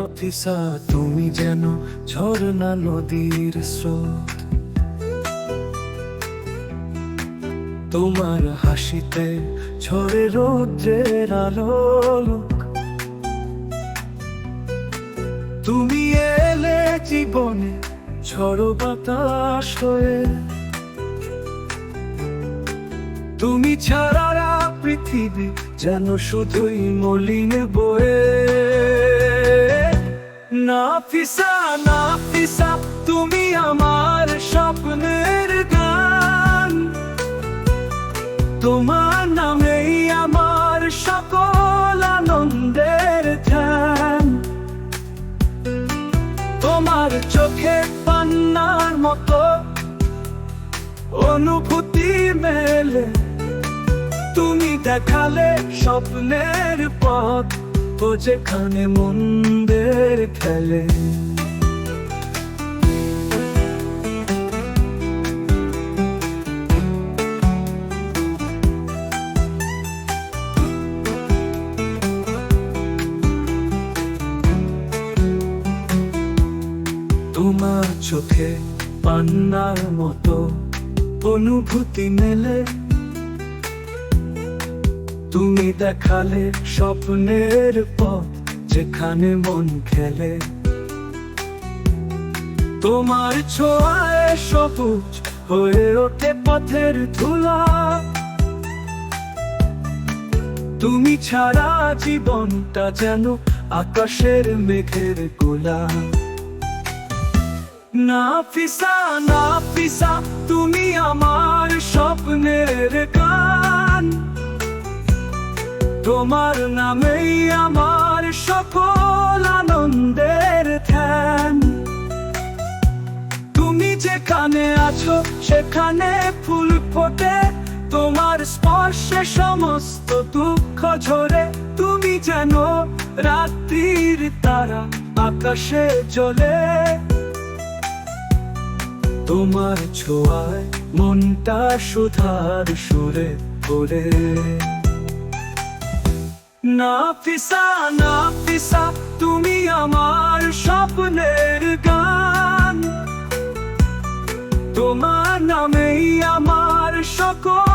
নাফিসা তুমি যেন ঝর্ণা নদীর স্রোত, তোমার হাসিতে ঝরে রৌদ্রের আলোক। তুমি এলে জীবনে ঝড়ো বাতাস হয়ে, তুমি ছাড়া পৃথিবী যেন শুধুই মলিন বয়ে। নাফিসা নাফিসা তুমি আমার স্বপ্নের গান, তোমার নামেই আমার সকল আনন্দের ধ্যান। তোমার চোখে পান্নার মতো অনুভূতি মেলে, তুমি দেখালে স্বপ্নের পথ, তো যেখানে মন্দের খেলে। তোমার চোখে পান্নার মতো অনুভূতি মেলে, তুমি দেখালে স্বপ্নের পথ, যেখানে মন খেলে। তোমার ছোঁয়ায় সবুজ হয়ে ওঠে পথের ধুলা, তুমি ছাড়া জীবনটা যেন আকাশের মেঘের গোলা। নাফিসা নাফিসা তুমি আমার স্বপ্নের গান, তোমার নামেই আমার সকল আনন্দের ধ্যান। তুমি যেখানে আছো সেখানে ফুল ফোটে, তোমার স্পর্শে সমস্ত দুঃখ ঝরে। তুমি যেন রাত্রির তারা আকাশে জ্বলে, তোমার ছোঁয়ায় মনটা সুধার সুরে ভরে। নাফিসা নাফিসা তুমি আমার স্বপ্নের গান, তোমার নামেই আমার সকল